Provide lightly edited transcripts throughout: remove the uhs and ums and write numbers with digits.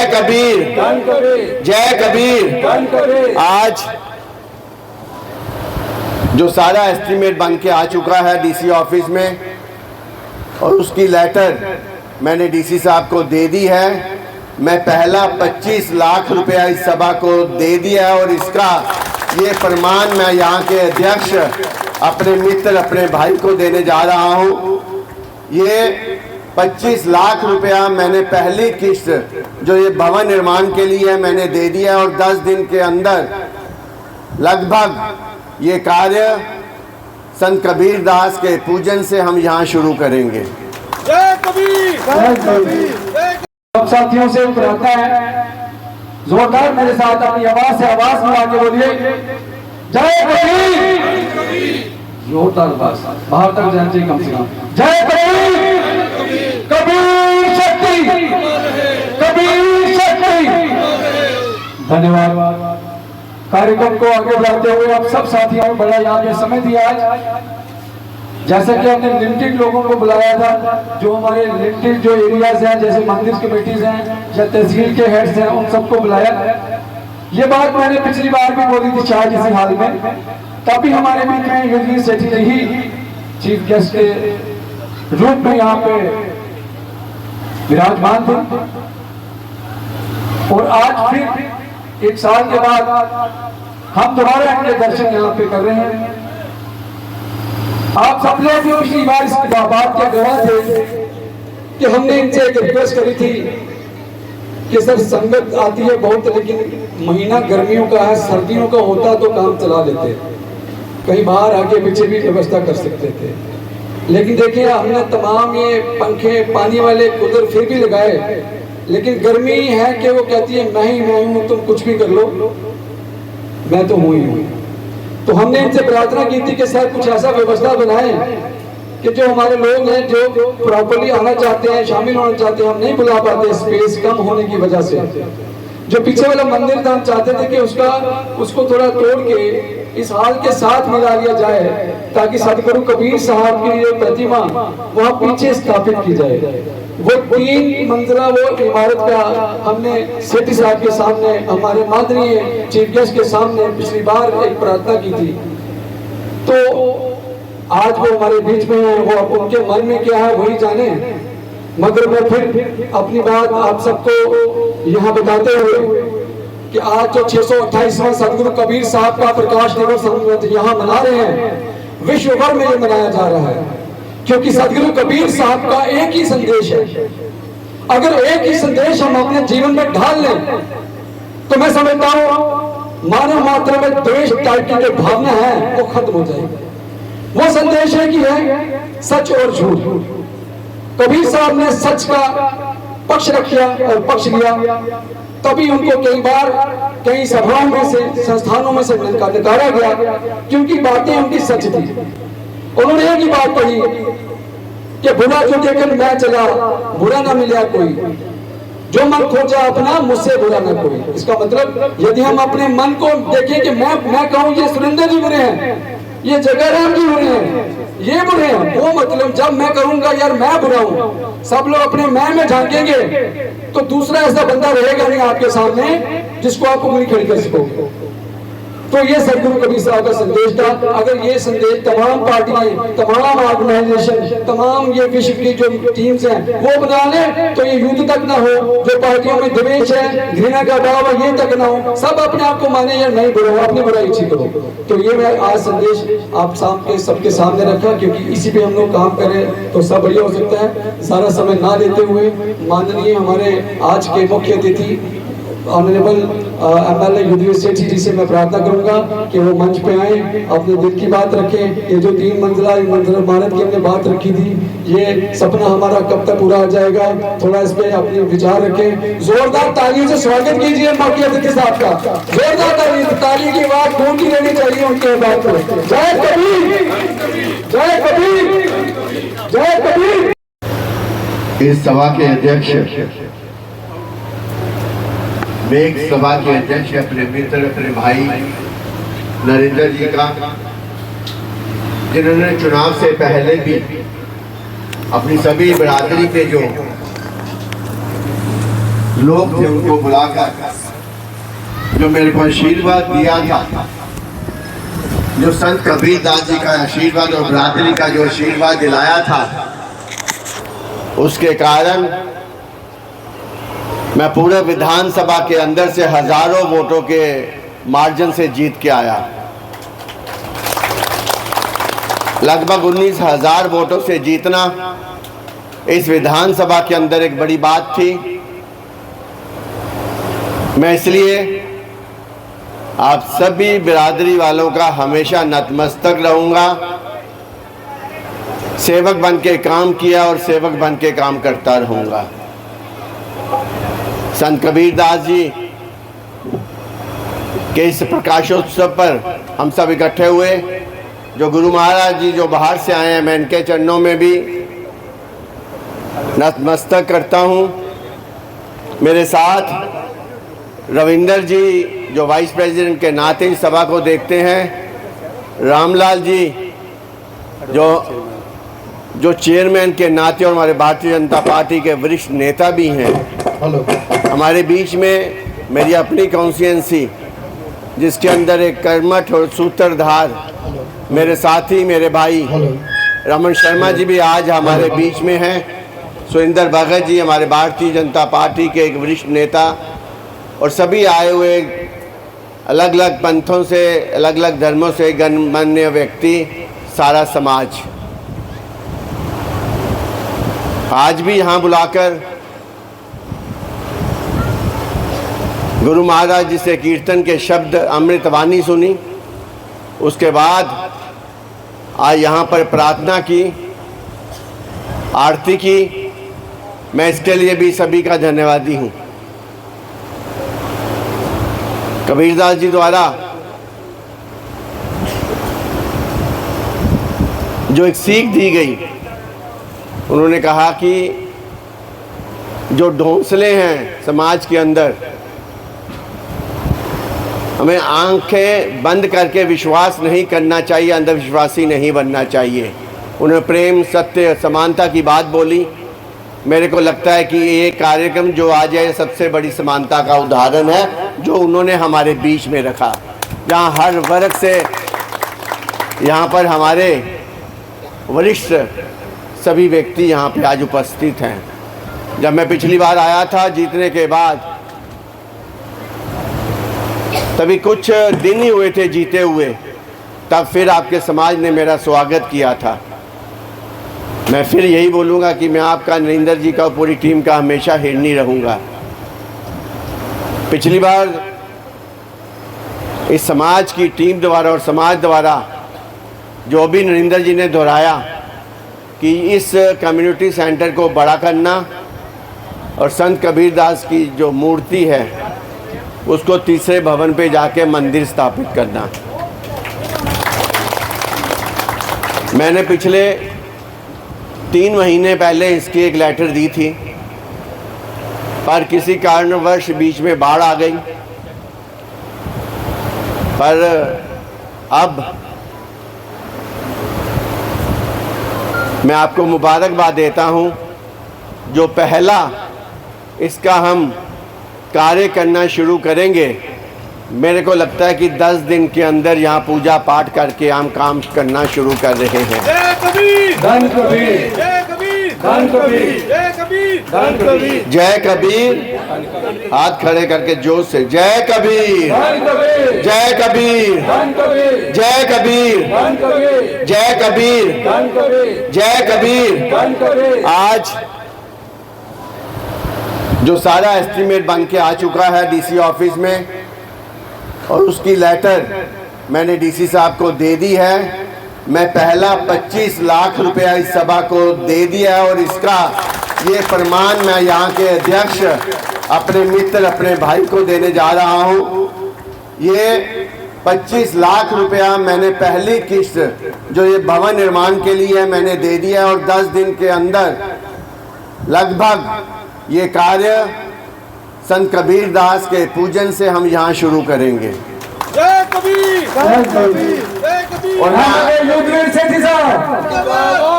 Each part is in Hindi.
जय कबीर, जय कबीर। आज जो सारा एस्टीमेट बन के आ चुका है डीसी ऑफिस में और उसकी लेटर मैंने डीसी साहब को दे दी है। मैं पहला 25 लाख रुपया इस सभा को दे दिया है और इसका ये फरमान मैं यहाँ के अध्यक्ष अपने मित्र अपने भाई को देने जा रहा हूँ। ये 25 लाख रुपया मैंने पहली किस्त जो ये भवन निर्माण के लिए मैंने दे दिया और 10 दिन के अंदर लगभग ये कार्य संत कबीर दास के पूजन से हम यहाँ शुरू करेंगे। जय कबीर, जय कबीर। सब साथियों से प्रार्थना है, जोरदार मेरे साथ अपनी आवाज से आवाज मिला के बोलिए जय कबीर। जोरदार आवाज बाहर तक जाना चाहिए कम से कम। जय कबीर, कबीर शक्ति, कबीर शक्ति। धन्यवाद। कार्यक्रम को आगे बढ़ाते हुए आप सब साथियों ने बड़ा यहाँ पे समय दिया आज। जैसे कि हमने लिमिटेड लोगों को बुलाया था, जो हमारे लिमिटेड जो एरियाज हैं, जैसे मंदिर कमेटीज हैं या तहसील के हेड्स हैं, उन सबको बुलाया। ये बात मैंने पिछली बार भी बोली थी शायद इसी हाल में, तभी हमारे बीच में योगी सेठी जी चीफ गेस्ट के रूप में यहाँ पे विराजमान थे। और आज फिर 1 साल के बाद हम दोबारा इनके दर्शन यहाँ पे कर रहे हैं। आप सब लोग पिछली बार इस बात के गवाह थे कि हमने इनसे एक रिक्वेस्ट करी थी कि सर संगत आती है बहुत, लेकिन महीना गर्मियों का है, सर्दियों का होता तो काम चला लेते, कहीं बाहर आगे पीछे भी व्यवस्था कर सकते थे। लेकिन देखिए हमने तमाम ये पंखे पानी वाले कूलर फिर भी लगाए, लेकिन गर्मी है कि वो कहती है मैं ही हूं, तुम कुछ भी कर लो, मैं तो हूं ही हूं। तो हमने इनसे प्रार्थना की थी कि सर कुछ ऐसा व्यवस्था बनाएं कि जो हमारे लोग हैं जो प्रॉपर्ली आना चाहते हैं, शामिल होना चाहते हैं, हम नहीं बुला पाते स्पेस कम होने की वजह से। जो पीछे वाला मंदिर था हम चाहते थे कि उसको थोड़ा तोड़ के इस हाल के साथ मिला लिया जाए, ताकि सतगुरु कबीर साहब की ये प्रतिमा वहाँ पीछे स्थापित की जाए। वो 3 मंजिला वो इमारत का हमने सेठी साहब के सामने, हमारे माननीय चीफ गेस्ट के सामने पिछली बार एक प्रार्थना की थी। तो आज वो हमारे बीच में है, वो उनके मन में क्या है वही जाने, मगर मैं फिर अपनी बात आप सबको यहाँ बताते हुए कि आज जो 628वां सतगुरु कबीर साहब का प्रकाश दिवस हम यहाँ मना रहे हैं, विश्व भर में ये मनाया जा रहा है, क्योंकि सतगुरु कबीर साहब का एक ही संदेश है। अगर एक ही संदेश हम अपने जीवन में ढाल लें तो मैं समझता हूँ मानव मात्रा में द्वेष टाइप की जो भावना है वो खत्म हो जाएगी। वो संदेश है कि है सच और झूठ। कबीर साहब ने सच का पक्ष रखा और पक्ष लिया, तभी उनको कई बार कई सभाओं में से, संस्थानों में से नकारा गया, क्योंकि बातें उनकी सच थी। उन्होंने एक ही बात कही कि बुरा जो देखकर मैं चला, बुरा ना मिला कोई, जो मन खोजा अपना मुझसे बुरा ना कोई। इसका मतलब यदि हम अपने मन को देखें कि मैं कहूँ ये सुरेंद्र जी बुरे हैं, ये जगराम जी बुरे हैं, ये बुरे हैं, वो मतलब जब मैं करूंगा यार मैं बुरा हूं, सब लोग अपने मैं में झांकेंगे, तो दूसरा ऐसा बंदा रहेगा नहीं आपके सामने जिसको आप उंगली खड़ी कर सकोगे। तो ये सतगुरु कबीर साहब का संदेश था। अगर ये संदेश तमाम पार्टियां, तमाम ऑर्गेनाइजेशन, तमाम ये विश्व की जो टीम्स हैं वो बना लें तो ये युद्ध तक ना हो, जो पार्टियों में द्वेष है, घृणा का भाव है, ये तक ना हो, सब अपने आप को माने या नहीं बुरा हो, अपनी बुराई अच्छी करो। तो ये मैं आज संदेश आप सबके सामने रखा, क्योंकि इसी पे हम लोग काम करें तो सब बढ़िया हो सकता है। सारा समय ना लेते हुए माननीय हमारे आज के मुख्य अतिथि ऑनरेबल एमएलए युद्धवीर सेठी जी से मैं प्रार्थना करूंगा कि वो मंच पे आए, अपने दिल की बात रखें। ये जो 3 मंजिला इमारत की हमने बात रखी थी, ये सपना हमारा कब तक पूरा हो जाएगा, थोड़ा इस पे अपने विचार रखें। जोरदार तालियों से स्वागत कीजिए मुख्य अतिथि साहब का। जोरदार ताली की आवाज गूंजती रहनी चाहिए उनके बात पर। जय कबीर, जय कबीर, जय कबीर। इस सभा के अध्यक्ष, मेघ सभा के अध्यक्ष अपने मित्र अपने भाई नरेंद्र जी का, जिन्होंने चुनाव से पहले भी अपनी सभी बिरादरी के जो लोग थे उनको बुलाकर जो मेरे को आशीर्वाद दिया था, जो संत कबीर दास जी का आशीर्वाद और बरादरी का जो आशीर्वाद दिलाया था, उसके कारण मैं पूरे विधानसभा के अंदर से हजारों वोटों के मार्जिन से जीत के आया। लगभग 19,000 वोटों से जीतना इस विधानसभा के अंदर एक बड़ी बात थी। मैं इसलिए आप सभी बिरादरी वालों का हमेशा नतमस्तक रहूंगा। सेवक बन के काम किया और सेवक बन के काम करता रहूंगा। संत कबीर दास जी के इस प्रकाशोत्सव पर हम सब इकट्ठे हुए। जो गुरु महाराज जी जो बाहर से आए हैं, मैं इनके चरणों में भी नतमस्तक करता हूं। मेरे साथ रविंदर जी जो वाइस प्रेसिडेंट के नाते इस सभा को देखते हैं, रामलाल जी जो चेयरमैन के नाते और हमारे भारतीय जनता पार्टी के वरिष्ठ नेता भी हैं। हमारे बीच में मेरी अपनी कॉन्स्टिट्यूएंसी जिसके अंदर एक कर्मठ और सूत्रधार मेरे साथी, मेरे भाई रमन शर्मा जी भी आज हमारे बीच में हैं। सुरेंद्र भगत जी हमारे भारतीय जनता पार्टी के एक वरिष्ठ नेता, और सभी आए हुए अलग अलग पंथों से, अलग अलग धर्मों से गणमान्य व्यक्ति, सारा समाज आज भी यहाँ बुलाकर गुरु महाराज जी से कीर्तन के शब्द अमृतवाणी सुनी। उसके बाद आज यहाँ पर प्रार्थना की, आरती की। मैं इसके लिए भी सभी का धन्यवादी हूँ। कबीरदास जी द्वारा जो एक सीख दी गई, उन्होंने कहा कि जो ढोंसले हैं समाज के अंदर, हमें आंखें बंद करके विश्वास नहीं करना चाहिए, अंधविश्वासी नहीं बनना चाहिए। उन्होंने प्रेम, सत्य, समानता की बात बोली। मेरे को लगता है कि ये कार्यक्रम जो आज है सबसे बड़ी समानता का उदाहरण है जो उन्होंने हमारे बीच में रखा, जहाँ हर वर्ग से यहाँ पर हमारे वरिष्ठ सभी व्यक्ति यहाँ पे आज उपस्थित हैं। जब मैं पिछली बार आया था जीतने के बाद, तभी कुछ दिन ही हुए थे जीते हुए, तब फिर आपके समाज ने मेरा स्वागत किया था। मैं फिर यही बोलूँगा कि मैं आपका, नरेंद्र जी का, पूरी टीम का हमेशा ऋणी रहूँगा। पिछली बार इस समाज की टीम द्वारा और समाज द्वारा जो भी नरेंद्र जी ने दोहराया कि इस कम्युनिटी सेंटर को बड़ा करना और संत कबीर दास की जो मूर्ति है उसको तीसरे भवन पे जाके मंदिर स्थापित करना। मैंने पिछले 3 महीने पहले इसकी एक लेटर दी थी, पर किसी कारणवश बीच में बाढ़ आ गई। पर अब मैं आपको मुबारकबाद देता हूं, जो पहला इसका हम कार्य करना शुरू करेंगे, मेरे को लगता है कि 10 दिन के अंदर यहाँ पूजा पाठ करके हम काम करना शुरू कर रहे हैं। जय कबीर, धन कबीर, जय कबीर, धन कबीर, जय कबीर, धन कबीर, जय कबीर। हाथ खड़े करके जोर से जय कबीर, धन कबीर, जय कबीर, धन कबीर, जय कबीर, धन कबीर, जय कबीर, धन कबीर, जय कबीर। धन कबीर। आज जो सारा एस्टीमेट बन के आ चुका है डीसी ऑफिस में, और उसकी लेटर मैंने डीसी साहब को दे दी है। मैं पहला 25 लाख रुपया इस सभा को दे दिया है, और इसका ये प्रमाण मैं यहाँ के अध्यक्ष, अपने मित्र, अपने भाई को देने जा रहा हूँ। ये 25 लाख रुपया मैंने पहली किस्त जो ये भवन निर्माण के लिए मैंने दे दिया, और 10 दिन के अंदर लगभग ये कार्य संत कबीर दास के पूजन से हम यहाँ शुरू करेंगे। जय कबीर, जय कबीर। जय कबीर। और हमारे युद्धवीर सेठी साहब,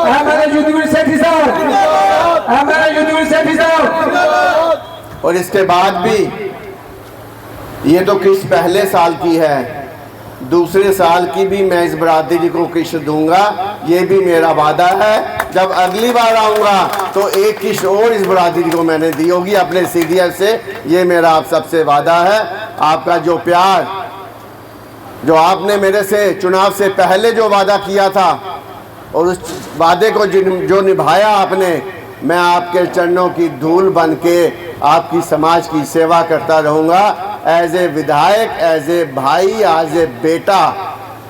हमारे युद्धवीर सेठी साहब, हमारे युद्धवीर सेठी साहब, और इसके बाद भी ये तो किस्त पहले साल की है, दूसरे साल की भी मैं इस बरादरी को किस्त दूंगा। ये भी मेरा वादा है। जब अगली बार आऊँगा तो एक किस्त और इस बरादरी को मैंने दी होगी अपने सीनियर से। ये मेरा आप सबसे वादा है। आपका जो प्यार, जो आपने मेरे से चुनाव से पहले जो वादा किया था और उस वादे को जो निभाया आपने, मैं आपके चरणों की धूल बन के आपकी समाज की सेवा करता रहूँगा। एज ए विधायक, एज ए भाई, एज ए बेटा,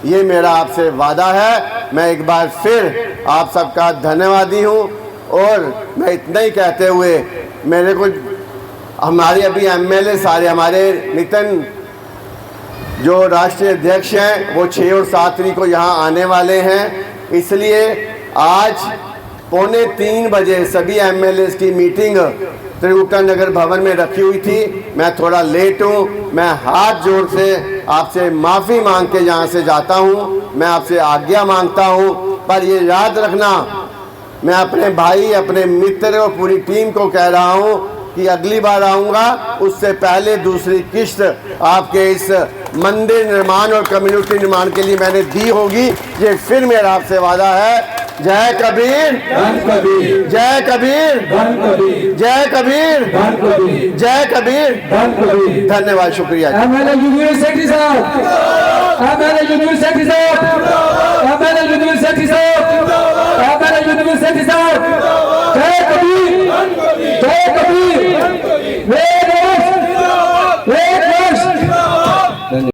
ये मेरा आपसे वादा है। मैं एक बार फिर आप सबका धन्यवादी हूँ। और मैं इतना ही कहते हुए, मेरे को हमारे अभी एमएलए सारे, हमारे नितिन जो राष्ट्रीय अध्यक्ष हैं वो 6 और 7 तारीख को यहाँ आने वाले हैं, इसलिए आज 2:45 बजे सभी एमएलए की मीटिंग त्रिकुटा नगर भवन में रखी हुई थी। मैं थोड़ा लेट हूँ। मैं हाथ जोड़ से आपसे माफ़ी मांग के यहाँ से जाता हूँ। मैं आपसे आज्ञा मांगता हूँ। पर ये याद रखना, मैं अपने भाई, अपने मित्र और पूरी टीम को कह रहा हूँ कि अगली बार आऊँगा उससे पहले दूसरी किस्त आपके इस मंदिर निर्माण और कम्युनिटी निर्माण के लिए मैंने दी होगी। ये फिर मेरा आपसे वादा है। जय कबीर, धन कबीर, जय कबीर, धन कबीर, जय कबीर, धन कबीर, जय कबीर, धन कबीर। धन्यवाद, शुक्रिया। एमएलए यूनिवर्सिटी साहब, एमएलए यूनिवर्सिटी साहब।